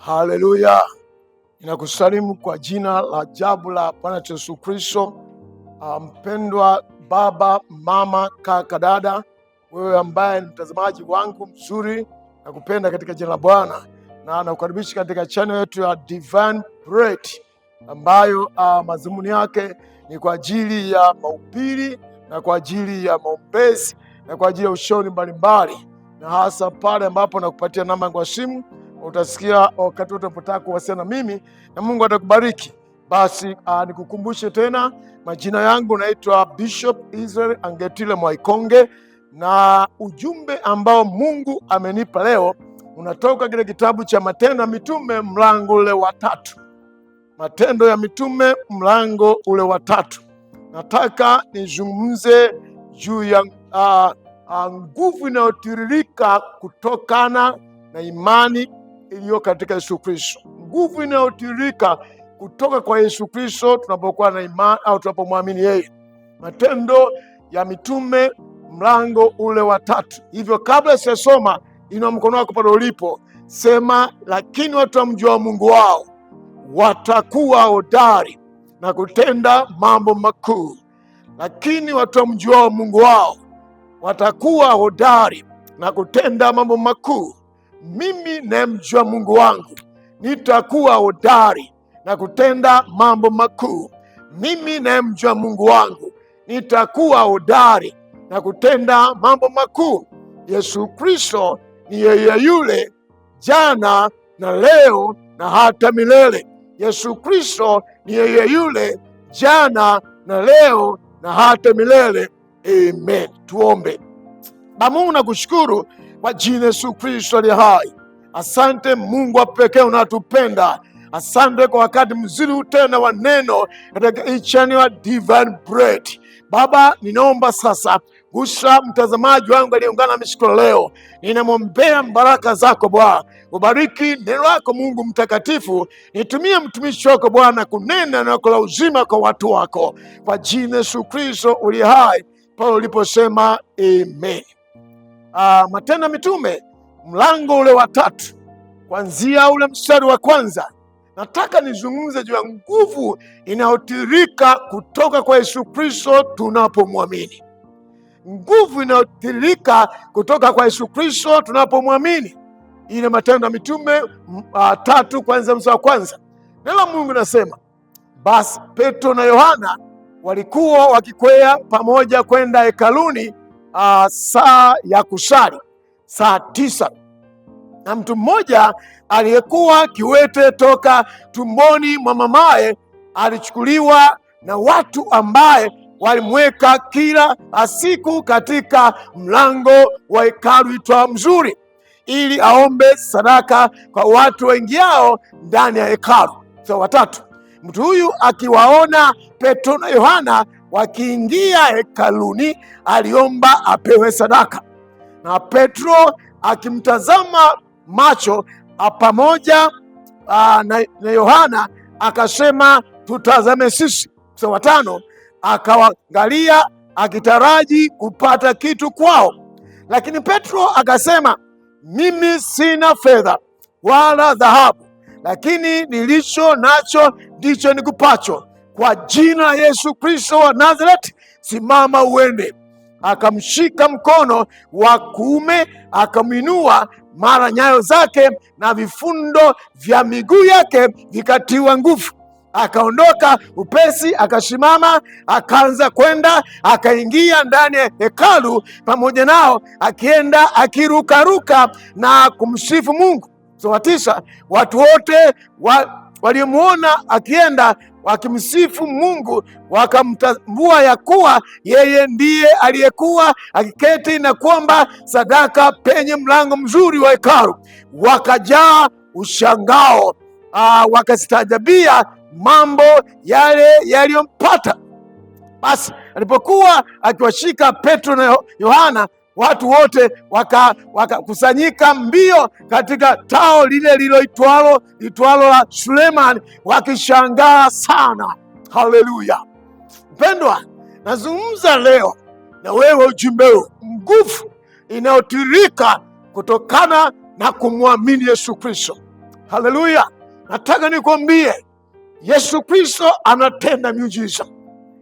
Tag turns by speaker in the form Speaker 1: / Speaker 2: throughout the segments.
Speaker 1: Haleluya! Ninakusalimu kwa jina la ajabu la Bwana Yesu Kristo. Mpendwa baba, mama, kaka, dada, wewe ambaye ni mtazamaji wangu mzuri, nakupenda katika jina la Bwana na nakukaribisha katika channel yetu ya Divine Bread ambayo madhumuni yake ni kwa ajili ya mahubiri na kwa ajili ya maombezi na kwa ajili ya ushauri mbalimbali, na hasa pale ambapo nakupatia namba yangu ya simu, utasikia wakati wote unapotaka kuwasiliana na mimi na Mungu atakubariki. Basi nikukumbushe tena, majina yangu naitwa Bishop Israel Angetile Mwaikonge, na ujumbe ambao Mungu amenipa leo unatoka kile kitabu cha Matendo ya Mitume mlango ule wa 3. Matendo ya Mitume mlango ule wa 3. Nataka nizungumze juu ya nguvu inayotiririka kutokana na imani iliyo katika Yesu Kristo. Nguvu inayotiririka kutoka kwa Yesu Kristo tunapokuwa na imani au tunapomwamini yeye. Matendo ya Mitume mlango ule wa 3. Hivyo kabla sijasoma, inua mkono wako pale ulipo, sema, lakini watu wamjua Mungu wao watakuwa hodari na kutenda mambo makuu. Lakini watu wamjua Mungu wao watakuwa hodari na kutenda mambo makuu. Mimi namjua Mungu wangu nitakuwa hodari na kutenda mambo makuu. Mimi namjua Mungu wangu nitakuwa hodari na kutenda mambo makuu. Yesu Kristo ni yeye yule jana na leo na hata milele. Yesu Kristo ni yeye yule jana na leo na hata milele. Amen. Tuombe. Mungu, nakushukuru kwa jina Yesu Kristo aliye hai. Asante Mungu wa pekee unatupenda. Asante kwa wakati mzuri tena wa neno katika hii channel ya Divine Bread. Baba, ninaomba sasa gusa mtazamaji wangu aliyeungana na mishiko leo. Ninamwombea baraka zako Bwana. Ubariki neno lako Mungu mtakatifu. Nitumie mtumishi wako Bwana kunena neno la uzima kwa watu wako. Kwa jina Yesu Kristo uliye hai, pale uliposema amen. Matendo ya Mitume mlango ule wa 3 kuanzia ule mstari wa kwanza. Nataka nizungumze juu ya nguvu inayotiririka kutoka kwa Yesu Kristo tunapomwamini. Nguvu inayotiririka kutoka kwa Yesu Kristo tunapomwamini. Ile Matendo ya Mitume 3 kuanzia mstari wa kwanza. Neno la Mungu nasema, basi Petro na Yohana walikuwa wakikwea pamoja kwenda hekaluni saa ya kusali, saa 9. Na mtu mmoja aliyekuwa kiwete toka tumboni mwa mamaye alichukuliwa na watu ambaye walimweka kila siku katika mlango wa hekalu itwa Mzuri, ili aombe sadaka kwa watu waingiao ndani ya hekalu. So 3. Mtu huyu akiwaona Petro na Yohana wakiingia hekaluni, aliomba apewe sadaka. Na Petro akimtazama macho pamoja na Yohana akasema, tutazame sisi. So 5. Akawaangalia akitaraji kupata kitu kwao, lakini Petro akasema, mimi sina fedha wala dhahabu, lakini nilicho nacho ndicho nikupacho. Kwa jina la Yesu Kristo wa Nazareti, simama uende. Akamshika mkono wa kuume, akamwinua, mara nyayo zake na vifundo vya miguu yake vikatiwa nguvu. Akaondoka upesi, akasimama, akaanza kwenda, akaingia ndani ya hekalu pamoja nao, akienda akirukaruka na kumsifu Mungu. So 9. Watu wote waliomwona akienda wakimsifu Mungu wakamtambua ya kuwa yeye ndiye aliyekuwa akiketi na kuomba sadaka penye mlango mzuri wa hekalu. Wakajaa ushangao, wakastaajabia mambo yale yaliyompata. Basi alipokuwa akiwashika Petro na Yohana, watu wote wakakusanyika mbio katika tao lile liloitwalo la Sulemani, wakishangaa sana. Haleluya! Mpendwa, nazungumza leo na wewe ujumbe huu, nguvu inayotiririka kutokana na kumwamini Yesu Kristo. Haleluya! Nataka nikwambie, Yesu Kristo anatenda miujiza.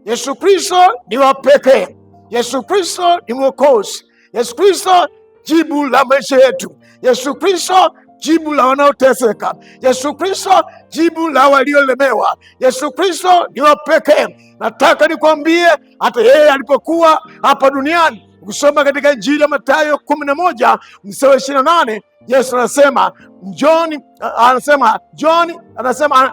Speaker 1: Yesu Kristo ni wa pekee. Yesu Kristo ni Mwokozi. Yesu Kristo jibu la maisha yetu. Yesu Kristo jibu la wanaoteseka. Yesu Kristo jibu la waliolemewa. Yesu Kristo ni wa pekee. Nataka nikwambie, hata yeye alipokuwa hapa duniani, ukisoma katika Injili ya Mathayo 11 mstari wa 28, Yesu anasema njoni,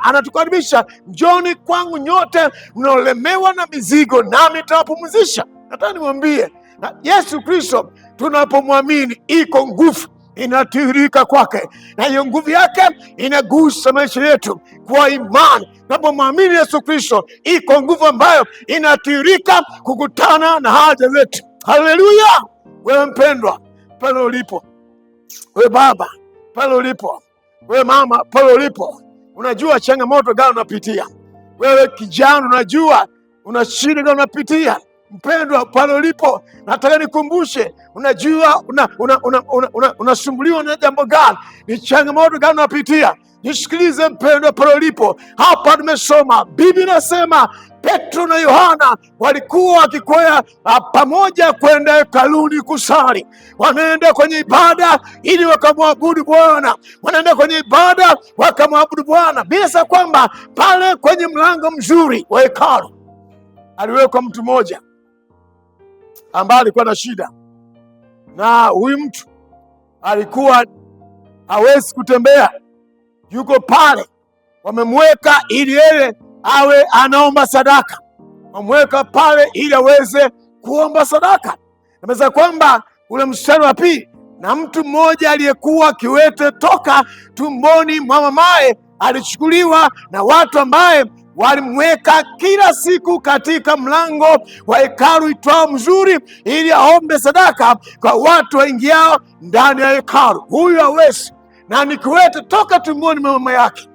Speaker 1: anatukaribisha, njoni kwangu nyote mnaolemewa na mizigo, nami nitawapumzisha. Nataka niwaambie, na Yesu Kristo tunapomwamini, iko nguvu inatiririka kwake, na hiyo nguvu yake inagusa maisha yetu kwa imani. Tunapomwamini Yesu Kristo, iko nguvu ambayo inatiririka kukutana na haja zetu. Haleluya! Wewe mpendwa, pale ulipo, wewe baba pale ulipo, wewe mama pale ulipo, unajua changamoto gani unapitia? Wewe kijana, unajua una shida gani unapitia? Mpendwa, pale ulipo, nataka nikumbushe, unajua unasumbuliwa na jambo gani? Ni changamoto gani unapitia? Nisikilize mpendwa, pale ulipo. Hapa tumesoma, Biblia inasema Petro na Yohana walikuwa wakikwea pamoja kwenda hekaluni kusali. Wanaenda kwenye ibada ili wakamwabudu Bwana, wanaenda kwenye ibada wakamwabudu Bwana. Bila kwamba pale kwenye mlango mzuri wa hekalu aliwekwa mtu mmoja ambaye alikuwa na shida, na huyu mtu alikuwa hawezi kutembea. Yuko pale, wamemweka ili yeye awe anaomba sadaka, wamweka pale ili aweze kuomba sadaka. Nameza kwamba ule mstari wa pili, na mtu mmoja aliyekuwa kiwete toka tumboni mwa mamaye alichukuliwa na watu ambaye walimweka kila siku katika mlango wa hekalu itwao Mzuri, ili aombe sadaka kwa watu waingiao ndani ya hekalu. Huyu hawezi, na ni kiwete toka tumboni mwa mama yake.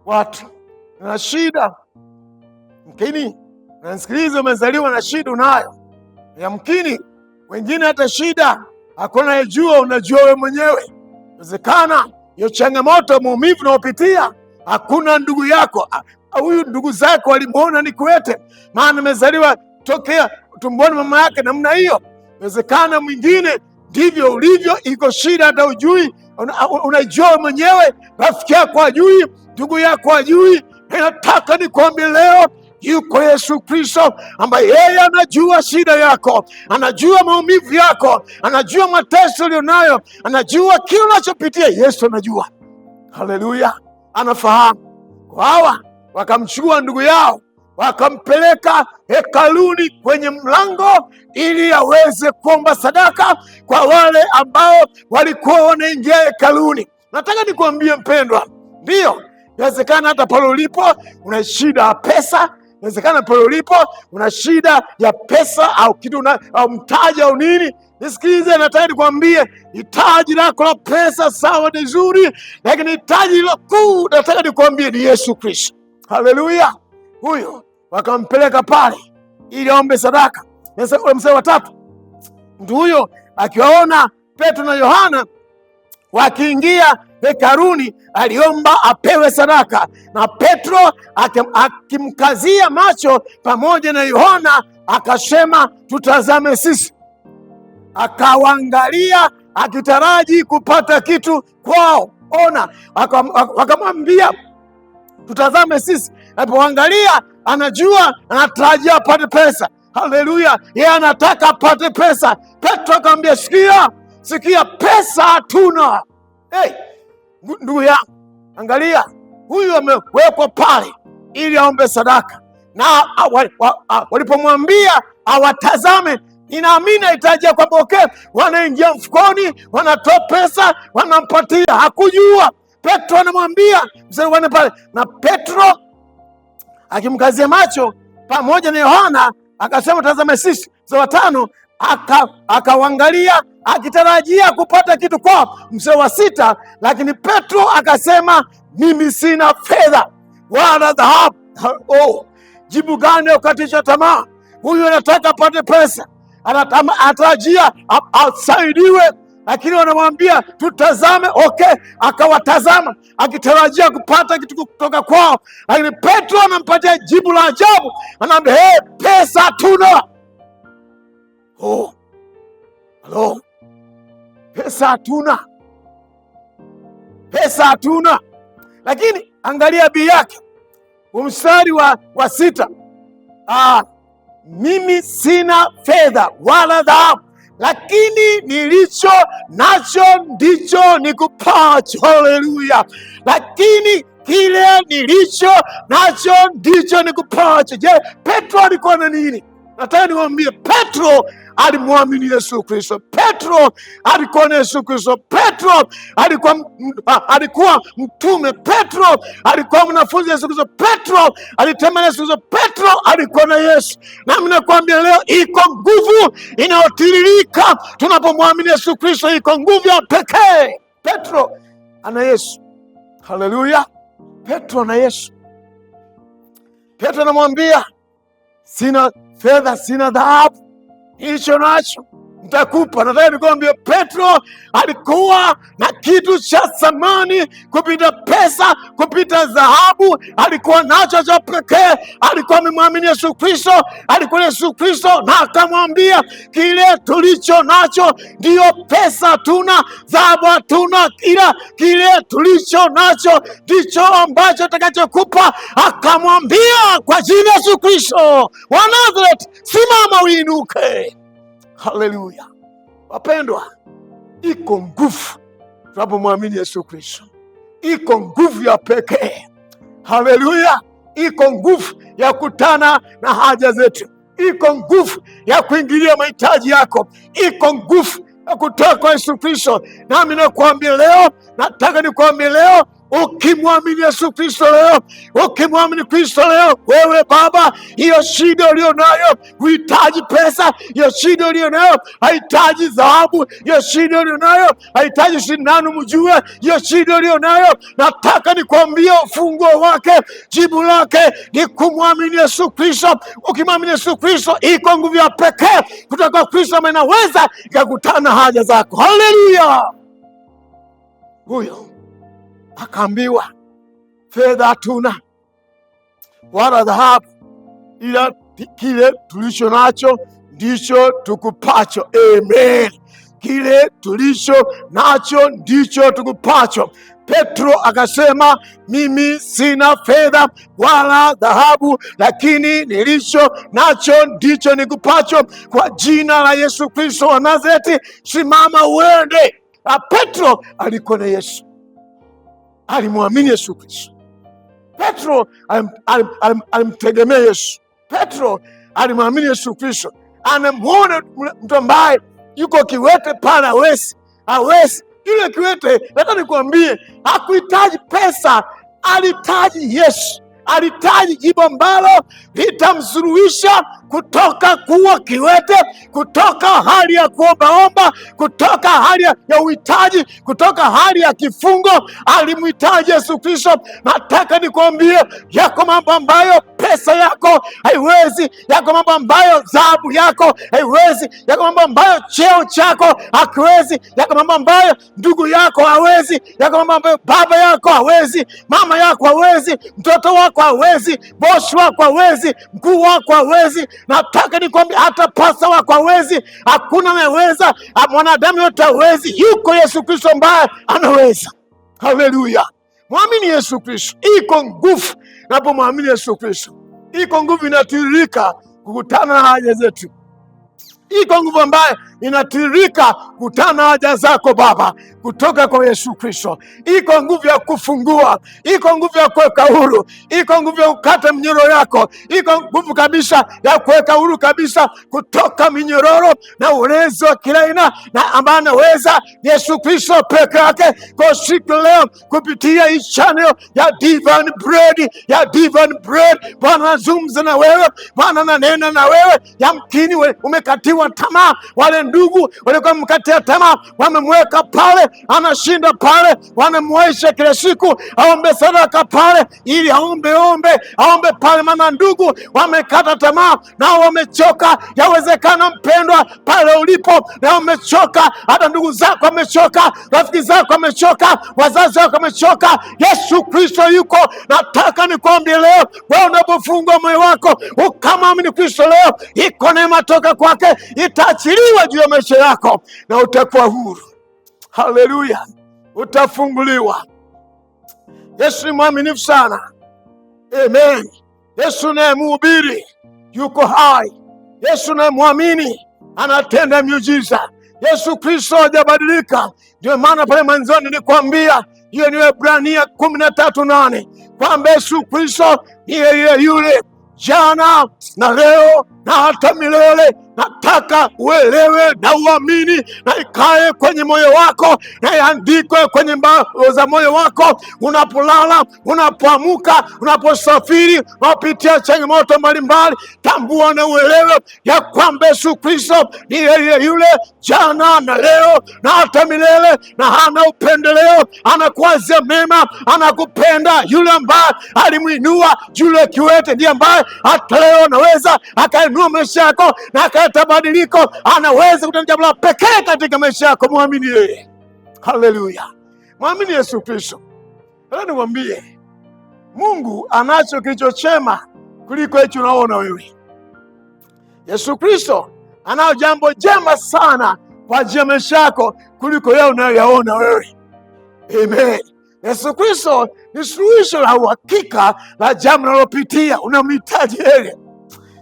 Speaker 1: Watu na shida, mkini nasikiliza, umezaliwa na shida unayo, yamkini wengine hata shida hakuna yejua, unajua wewe mwenyewe. Inawezekana hiyo changamoto, maumivu unayopitia, hakuna ndugu yako, huyu ndugu zako walimuona ni kiwete, maana amezaliwa tokea tumboni mama yake namna hiyo. Inawezekana mwingine ndivyo ulivyo, iko shida hata ujui, unajua mwenyewe, rafiki yako hajui, ndugu yako hajui. Nataka nikwambie leo, yuko Yesu Kristo ambaye yeye anajua shida yako, anajua maumivu yako, anajua mateso ulionayo, anajua kila unachopitia. Yesu anajua. Haleluya, anafahamu. Kwa hawa wakamchukua ndugu yao, wakampeleka hekaluni kwenye mlango ili aweze kuomba sadaka kwa wale ambao walikuwa wanaingia hekaluni. Nataka nikwambie mpendwa, ndiyo, inawezekana hata pale ulipo una shida ya pesa. Inawezekana pale ulipo una shida ya pesa au kitu au mtaji au nini. Nisikilize, nataka nikwambie, hitaji lako la pesa sawa ni zuri, lakini hitaji la kuu nataka nikwambie ni Yesu Kristo. Haleluya! Huyo wakampeleka pale ili aombe sadaka. Mstari wa 3, mtu huyo akiwaona Petro na Yohana wakiingia hekaluni, aliomba apewe sadaka, na Petro akimkazia macho pamoja na Yohana akasema, tutazame sisi. Akawaangalia akitaraji kupata kitu kwao. Ona, wakamwambia tutazame sisi. Alipoangalia anajua anatarajia apate pesa. Haleluya, yeye anataka apate pesa. Petro akamwambia, sikia, pesa hatuna. Hey, ndugu yangu, angalia, huyu amewekwa pale ili aombe sadaka, na walipomwambia awatazame, ninaamini aitajia kwamba okay, wanaingia mfukoni, wanatoa pesa, wanampatia. Hakujua. Petro anamwambia msaiwane pale, na Petro akimkazia macho pamoja na Yohana akasema, tazame sisi. Mstari wa 5, akawaangalia akitarajia kupata kitu kwao. Mstari wa 6, lakini Petro akasema, mimi sina fedha wala dhahabu. Oh, jibu gani ya kukatisha tamaa! Huyu anataka apate pesa, anatarajia asaidiwe lakini wanamwambia tutazame. Okay, akawatazama akitarajia kupata kitu kutoka kwao, lakini Petro anampatia jibu la ajabu, anaambia hey, pesa hatuna. Halo, pesa hatuna, pesa hatuna. Lakini angalia bii yake mstari wa 6, mimi sina fedha wala dhahabu, lakini nilicho nacho ndicho nikupacho. Haleluya! Lakini kile nilicho nacho ndicho nikupacho. Je, Petro alikuwa na nini? Nataka niwaambie, Petro alimwamini Yesu Kristo. Petro alikuwa na Yesu Kristo. Petro alikuwa mtume. Petro alikuwa mwanafunzi wa Yesu Kristo. Petro alitembea na Yesu Kristo. Petro alikuwa na Yesu. Nami nakwambia leo, iko nguvu inayotiririka tunapomwamini Yesu Kristo. Iko nguvu ya pekee. Petro ana Yesu. Haleluya! Petro ana Yesu. Petro anamwambia, sina fedha, sina dhahabu, hicho nacho nitakupa. Nataka nikwambie, Petro alikuwa na kitu cha thamani kupita pesa, kupita dhahabu. Alikuwa nacho cha pekee. Alikuwa amemwamini Yesu Kristo, alikuwa na Yesu Kristo, na akamwambia kile tulicho nacho ndiyo pesa hatuna, dhahabu hatuna, ila kile tulicho nacho ndicho ambacho atakachokupa. Akamwambia, kwa jina la Yesu Kristo wa Nazareti, simama uinuke. Haleluya! Wapendwa, iko nguvu tunapomwamini Yesu Kristo. Iko nguvu ya pekee. Haleluya! Iko nguvu ya kutana na haja zetu. Iko nguvu ya kuingilia mahitaji yako. Iko nguvu ya kutoka kwa Yesu Kristo. Nami nakuambia leo, nataka nikuambia leo, ukimwamini Yesu Kristo leo, ukimwamini Kristo leo, wewe baba, hiyo shida ulio nayo huhitaji pesa. Hiyo shida ulio nayo haihitaji dhahabu. Hiyo shida ulio nayo haihitaji sindano mjue. Hiyo shida ulio nayo, nataka nikwambie ufunguo wake, jibu lake ni kumwamini Yesu Kristo. Ukimwamini Yesu Kristo, iko nguvu ya pekee kutoka kwa Kristo ambaye inaweza ikakutana haja zako. Haleluya! Huyo akaambiwa, fedha hatuna wala dhahabu, ila kile tulicho nacho ndicho tukupacho. Amen. Kile tulicho nacho ndicho tukupacho. Petro akasema, mimi sina fedha wala dhahabu, lakini nilicho nacho ndicho nikupacho. Kwa jina la Yesu Kristo wa Nazareti, simama uende. Petro alikuwa na Yesu, alimwamini Yesu Kristo. Petro alimtegemea Yesu. Petro alimwamini Yesu Kristo. Anamwona mtu ambaye yuko kiwete pale, hawezi. Yule kiwete, nataka nikwambie, hakuhitaji pesa, alihitaji Yesu. Alihitaji jibu ambalo litamsuluhisha kutoka kuwa kiwete, kutoka hali ya kuombaomba, kutoka hali ya uhitaji, kutoka hali ya kifungo. Alimhitaji Yesu Kristo. Nataka nikwambie, yako mambo ambayo pesa yako haiwezi, yako mambo ambayo dhahabu yako haiwezi, yako mambo ambayo cheo chako hakiwezi, yako mambo ambayo ndugu yako hawezi, yako mambo ambayo baba yako hawezi, mama yako hawezi, mtoto wako hawezi, bosi wako hawezi, mkuu wako hawezi. Nataka nikwambie, hata pasa wako hawezi. Hakuna anayeweza, mwanadamu yote hawezi. Yuko Yesu Kristo ambaye anaweza. Haleluya! Mwamini Yesu Kristo. Iko nguvu napomwamini Yesu Kristo. Iko nguvu inatiririka kukutana na haja zetu. Iko nguvu ambayo inatiririka kutana na haja zako Baba, kutoka kwa Yesu Kristo. Iko nguvu ya kufungua, iko nguvu ya kuweka huru, iko nguvu ya kukata minyororo yako, iko nguvu kabisa ya kuweka huru kabisa kutoka minyororo na ulezi wa kila aina, na ambaye anaweza Yesu Kristo peke yake. Kwa siku leo, kupitia hii channel ya Divine Bread, Bwana anazungumza na wewe, Bwana ananena na wewe. Yamkini umekatiwa wa tamaa. Wale ndugu walikuwa mkatia tamaa, wamemweka pale, anashinda pale, wanamwaisha kila siku aombe sadaka pale, ili aombe pale, maana ndugu wamekata tamaa na wamechoka. Yawezekana mpendwa, pale ulipo na umechoka, hata ndugu zako wamechoka, rafiki zako wamechoka, wazazi wako wamechoka. Yesu Kristo yuko. Nataka nikwambie leo, wewe unapofungua moyo wako ukamwamini Kristo leo, iko neema toka kwake itaachiliwa juu ya maisha yako na utakuwa huru. Haleluya, utafunguliwa. Yesu ni mwaminifu sana. Amen. Yesu naye mhubiri yuko hai. Yesu naye mwamini anatenda miujiza. Yesu Kristo hajabadilika. Ndio maana pale mwanzoni nilikwambia, hiyo ni Waebrania 13:8 kwamba Yesu Kristo ni yeye yule jana na leo na hata milele. Nataka uelewe na uamini na ikae kwenye moyo wako na iandikwe kwenye mbao za moyo wako. Unapolala, unapoamuka, unaposafiri, unapitia changamoto mbalimbali, tambua na uelewe ya kwamba Yesu Kristo ni yeye yule jana na leo na hata milele, na hana upendeleo. Anakuwazia mema, anakupenda. Yule ambaye alimwinua yule kiwete ndiye ambaye hata leo anaweza akainua maisha yako na akaleta badiliko. Anaweza kutenda jambo la pekee katika maisha yako. Mwamini yeye. Haleluya, mwamini Yesu Kristo. Leo nikwambie, Mungu anacho kilicho chema kuliko hicho unaona wewe. Yesu Kristo anao jambo jema sana kwa ajili ya maisha yako kuliko yeye unayoyaona wewe. Amen. Yesu Kristo ni suluhisho la uhakika la jambo unalopitia. Unamhitaji yeye.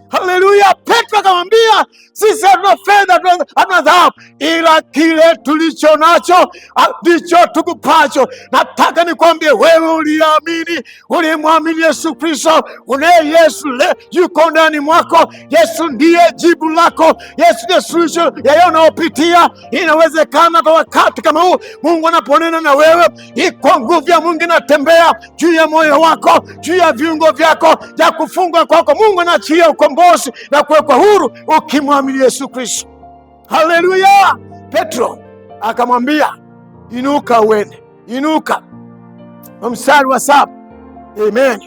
Speaker 1: Haleluya. Petro akamwambia, sisi hatuna fedha, hatuna dhahabu, ila kile tulicho nacho ndicho tukupacho. Nataka nikwambie wewe uliamini, ulimwamini Yesu Kristo, unaye Yesu yuko ndani mwako. Yesu ndiye jibu lako. Yesu ndiye suluhisho ya unayopitia. Inawezekana kwa wakati kama huu Mungu anaponena na wewe, iko nguvu ya Mungu inatembea juu ya moyo wako, juu ya viungo vyako, ya kufungwa kwako. Mungu anaachilia ukombozi na kuwekwa huru ukimwamini Yesu Kristo. Haleluya. Petro akamwambia, inuka uende. Inuka. Mstari wa 7. Amen.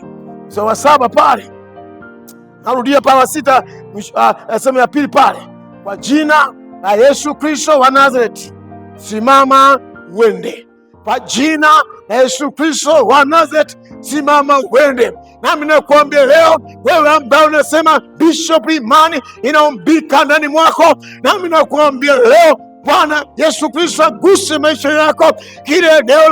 Speaker 1: Mstari wa 7 pale, narudia pale wa 6, sehemu ya pili pale, kwa jina la Yesu Kristo wa Nazareti, simama uende. Kwa jina la Yesu Kristo wa Nazareti, simama uende. Nami nakuambia leo, wewe ambaye unasema Bishop, imani inaumbika ndani mwako, nami nakuambia leo, Bwana Yesu Kristo aguse maisha yako. Kile eneo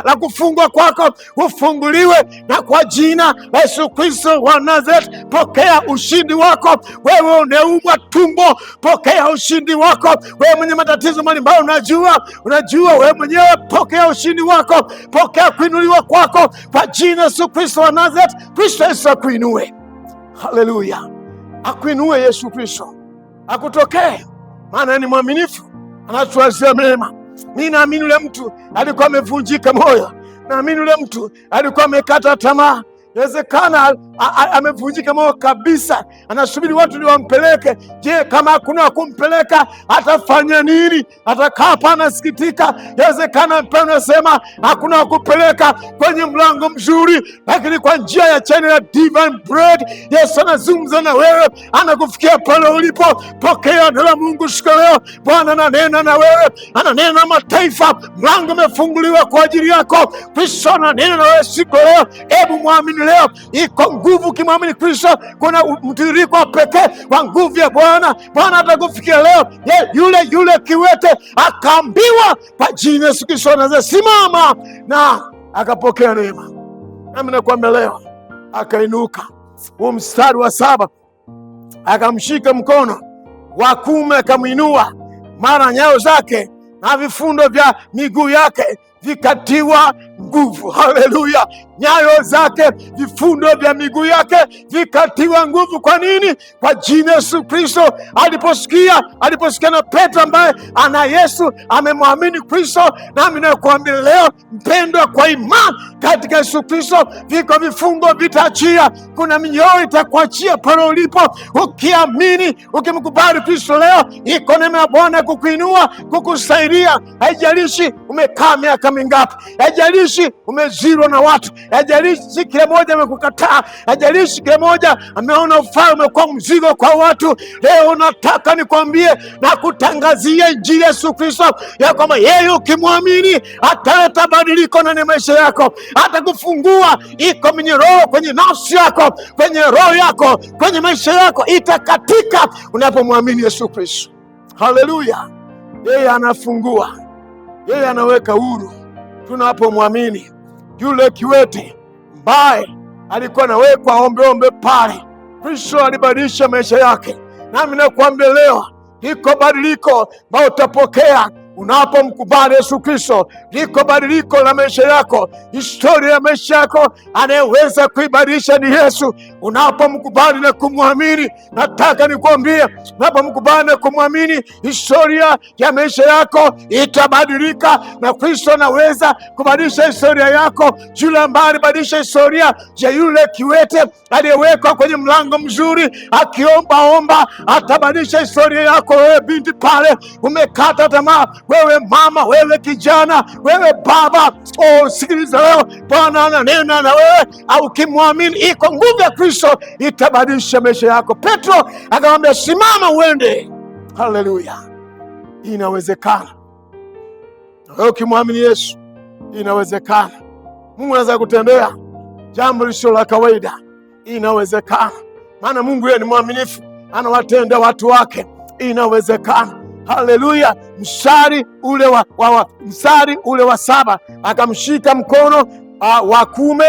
Speaker 1: la kufungwa kwako ufunguliwe, na kwa jina la Yesu Kristo wa Nazareti, pokea ushindi wako. Wewe unaumwa tumbo, pokea ushindi wako. Wewe mwenye matatizo mbalimbali, unajua wewe mwenyewe, pokea ushindi wako, pokea kuinuliwa kwako kwa jina Yesu Kristo wa Nazareti. Kristo Yesu akuinue. Haleluya, akuinue Yesu Kristo, akutokee, maana ni mwaminifu, anatuwazia mema. Mimi naamini yule mtu alikuwa amevunjika moyo, naamini yule mtu alikuwa amekata tamaa. Inawezekana amevunjika moyo kabisa, anasubiri watu ndio wampeleke. Je, kama hakuna wa kumpeleka atafanya nini? Atakaa hapa anasikitika. Inawezekana mpendwa, unasema hakuna wa kupeleka kwenye mlango mzuri, lakini kwa njia ya channel ya Divine Bread Yesu anazungumza na wewe, anakufikia pale ulipo. Pokea neno la Mungu siku leo. Bwana ananena na wewe, ananena na mataifa. Mlango umefunguliwa kwa ajili yako. Kristo ananena na wewe siku leo. Hebu mwamini leo. Iko nguvu kimwamini Kristo. Kuna mtiririko wa pekee wa nguvu ya Bwana. Bwana atakufikia leo. Yule kiwete akaambiwa kwa jina Yesu Kristo anaweza simama, na akapokea neema. Nami nakwambia leo akainuka. Huu mstari wa 7, akamshika mkono wa kuume akamwinua, mara nyayo zake na vifundo vya miguu yake vikatiwa nguvu. Haleluya! Nyayo zake, vifundo vya miguu yake vikatiwa nguvu. Kwa nini? Kwa jina Yesu Kristo. Aliposikia na Petro ambaye ana Yesu, amemwamini Kristo. Nami nakuambia leo mpendwa, kwa imani katika Yesu Kristo, viko vifungo vitaachia. Kuna minyororo itakuachia pale ulipo ukiamini, ukimkubali Kristo leo. Iko neema ya Bwana kukuinua, kukusaidia. Haijalishi umekaa miaka mingapi, haijalishi umezirwa na watu, haijalishi kila mmoja amekukataa, haijalishi kila mmoja ameona ufalme kwa mzigo kwa watu. Leo nataka nikwambie na kutangazia Injili ya Yesu Kristo ya kwamba yeye ukimwamini ataleta badiliko ndani ya maisha yako, atakufungua. Iko minyororo kwenye nafsi yako, kwenye roho yako, kwenye maisha yako, itakatika unapomwamini Yesu Kristo. Haleluya! Yeye anafungua, yeye anaweka huru tunapomwamini. Yule kiwete ambaye alikuwa anawekwa ombeombe pale, Kristo alibadilisha maisha yake. Nami nakuambia leo liko badiliko ambao utapokea unapomkubali Yesu Kristo. Liko badiliko la maisha yako, historia ya maisha yako. Anayeweza kuibadilisha ni Yesu. Unapomkubali na kumwamini, nataka nikwambie, unapomkubali na kumwamini, historia ya maisha yako itabadilika, na Kristo anaweza kubadilisha historia yako. Yule ambaye alibadilisha historia ya yule kiwete aliyewekwa kwenye mlango mzuri akiombaomba, atabadilisha historia yako. Wewe binti pale umekata tamaa, wewe mama, wewe kijana, wewe baba, sikiliza leo, Bwana ananena na wewe. Au ukimwamini, iko nguvu ya Kristo itabadilisha maisha yako. Petro akamwambia, simama uende. Haleluya! Inawezekana. Wewe ukimwamini Yesu, inawezekana. Mungu anaweza kutendea jambo lisilo la kawaida. Inawezekana, maana Mungu yeye ni mwaminifu, anawatendea watu wake. Inawezekana. Haleluya! Mstari ule wa 7 akamshika mkono wa kuume,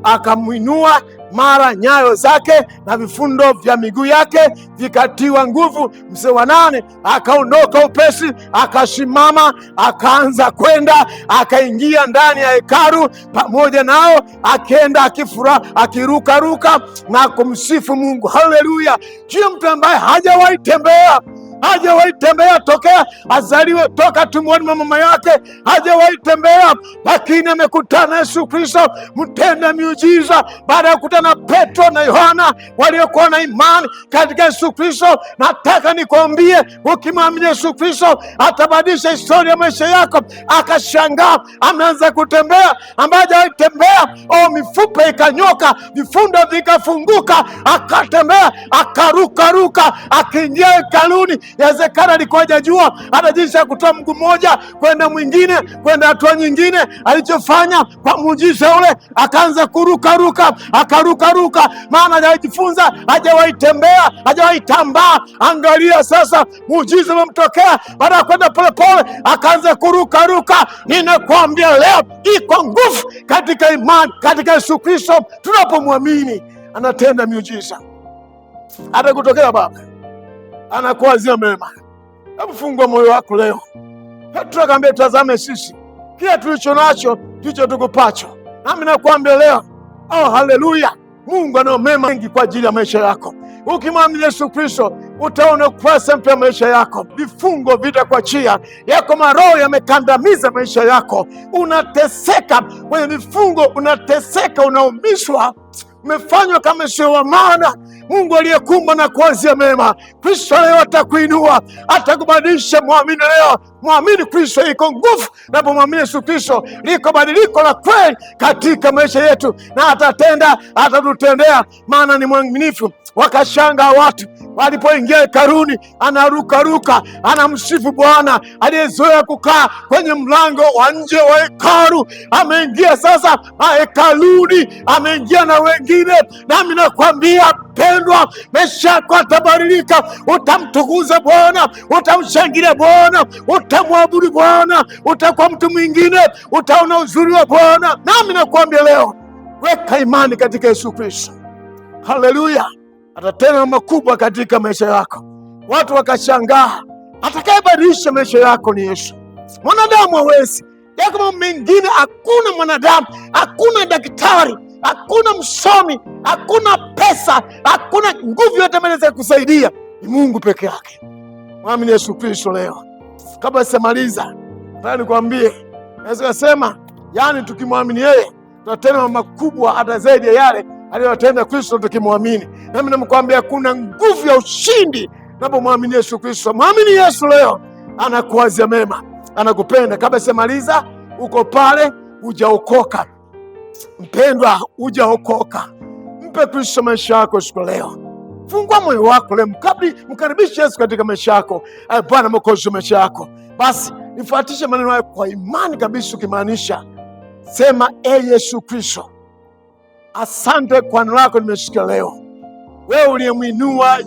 Speaker 1: akamwinua, mara nyayo zake na vifundo vya miguu yake vikatiwa nguvu. Mstari wa 8 akaondoka upesi, akasimama, akaanza kwenda, akaingia ndani ya hekalu pamoja nao, akienda akirukaruka na kumsifu Mungu. Haleluya! Juu mtu ambaye hajawahi tembea tokea azaliwe, toka tumboni mwa mama yake, hajawahi tembea, lakini amekutana Yesu Kristo mtenda miujiza. Baada ya kukutana Petro na Yohana waliokuwa na imani katika Yesu Kristo, nataka nikwambie, ukimwamini Yesu Kristo atabadilisha historia ya maisha yako. Akashangaa, ameanza kutembea ambaye hajawahi tembea. Mifupa ikanyoka, vifundo vikafunguka, akatembea, akarukaruka, akiingia hekaluni. Yawezekana alikuwa hajajua hata jinsi ya kutoa mguu mmoja kwenda mwingine, kwenda hatua nyingine. Alichofanya kwa muujiza ule, akaanza kurukaruka, akarukaruka, maana hajajifunza, hajawahi tembea, hajawahi tambaa. Angalia sasa, muujiza umemtokea. Baada ya kwenda polepole, akaanza kurukaruka. Ninakwambia leo iko nguvu katika imani katika Yesu Kristo. Tunapomwamini anatenda miujiza, hata kutokea Baba anakuwazia mema. Hebu fungua moyo wako leo. Petro akamwambia, tazame sisi kila tulicho nacho ndicho tukupacho. Nami nakwambia leo, haleluya, Mungu ana mema mengi kwa ajili ya maisha yako. Ukimwamini Yesu Kristo utaona kurasa mpya maisha yako. Vifungo vitakuachia. Yako maroho yamekandamiza maisha yako, unateseka kwenye vifungo, unateseka, unaumishwa, umefanywa kama sio wa maana. Mungu aliyekumba na kuwazia mema, Kristo leo atakuinua, atakubadilisha. Mwamini leo, mwamini Kristo. Iko nguvu napomwamini Yesu Kristo, liko badiliko la kweli katika maisha yetu, na atatutendea, maana ni mwaminifu. Wakashanga watu walipoingia hekaluni, anarukaruka, anamsifu Bwana. Aliyezoea kukaa kwenye mlango wa nje wa hekalu ameingia sasa hekaluni, ameingia na wengine. Nami nakwambia pendwa, maisha yako atabadilika. Utamtukuza Bwana, utamshangilia Bwana, utamwabudu Bwana, utakuwa mtu mwingine, utaona uzuri wa Bwana. Nami nakwambia leo, weka imani katika Yesu Kristo. Haleluya! Atatenda makubwa katika maisha yako. Watu wakashangaa. Atakayebadilisha maisha yako ni Yesu. Mwanadamu hawezi. Yako mambo mengine hakuna mwanadamu, hakuna daktari, hakuna msomi, hakuna pesa, hakuna nguvu yote inaweza kusaidia, ni Mungu peke yake. Mwamini Yesu Kristo leo. Kabla sitamaliza, nataka nikwambie, naweza kusema yani tukimwamini yeye tutatenda mambo makubwa hata zaidi ya yale aliyotenda Kristo tukimwamini. Nami namkwambia kuna nguvu ya ushindi unapomwamini Yesu Kristo. Mwamini Yesu leo, anakuwazia mema, anakupenda. Kabla sitamaliza, uko pale hujaokoka, mpendwa, hujaokoka, mpe Kristo maisha yako siku leo. Fungua moyo wako leo, mkaribishe Yesu katika maisha yako. Bwana Mwokozi wa maisha yako. Basi nifuatishe maneno hayo kwa imani kabisa, ukimaanisha sema: Yesu Kristo, asante kwa neno lako nimesikia leo. Wewe uliyemwinua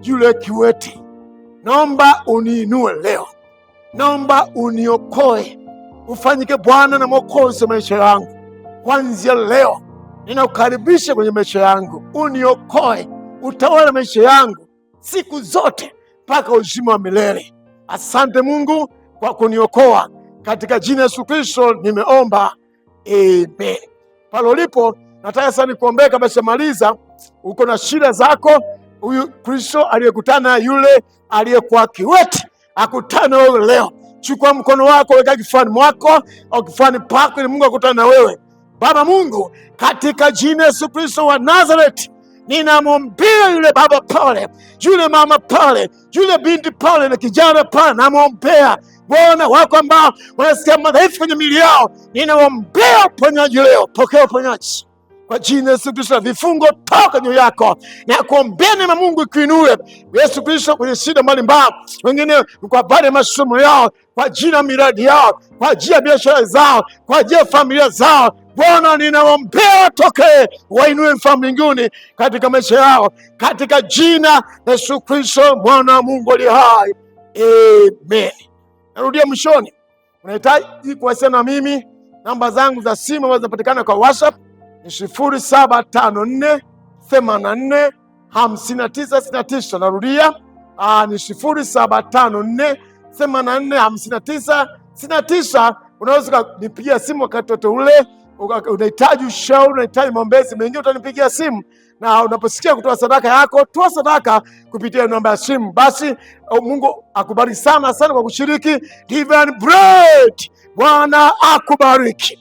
Speaker 1: yule kiwete, naomba uniinue leo, naomba uniokoe, ufanyike Bwana na Mwokozi wa maisha yangu. Kuanzia leo ninakukaribisha kwenye maisha yangu, uniokoe, utawala maisha yangu siku zote mpaka uzima wa milele. Asante Mungu kwa kuniokoa, katika jina la Yesu Kristo nimeomba, amen. Pale ulipo, nataka sana nikuombee kabla sijamaliza. Uko na shida zako, huyu Kristo aliyekutana yule aliyekuwa kiwete akutana wewe leo. Chukua mkono wako, weka kifuani mwako au kifuani pako, ili Mungu akutane na wewe. Baba Mungu, katika jina Yesu Kristo wa Nazareti, ninamwombea yule baba pale, yule mama pale, yule binti pale na kijana pale, namwombea Bwana wako ambao wanasikia madhaifu kwenye miili yao, ninawaombea uponyaji leo. Pokea uponyaji kwa jina Yesu Kristo. Vifungo toka juu yako, na kuombea neema Mungu ikuinue Yesu Kristo kwenye shida mbalimbali, wengine kwa habari ya masomo yao, kwa ajili ya miradi yao, kwa ajili ya biashara zao, kwa ajili ya familia zao. Bwana, ninawaombea watokee, wainue mfalme mbinguni katika maisha yao, katika jina Yesu Kristo mwana wa Mungu aliye hai, amen. Narudia mwishoni, unahitaji kuwasiliana na mimi, namba zangu za simu ambazo zinapatikana kwa WhatsApp ni 0754845969. Narudia, ni 0754845969. Unaweza kunipigia simu wakati wote ule unahitaji ushauri, unahitaji maombezi mengine, utanipigia simu. Na unaposikia kutoa sadaka yako, toa sadaka kupitia namba ya simu. Basi Mungu akubariki sana sana kwa kushiriki Divine Bread. Bwana akubariki.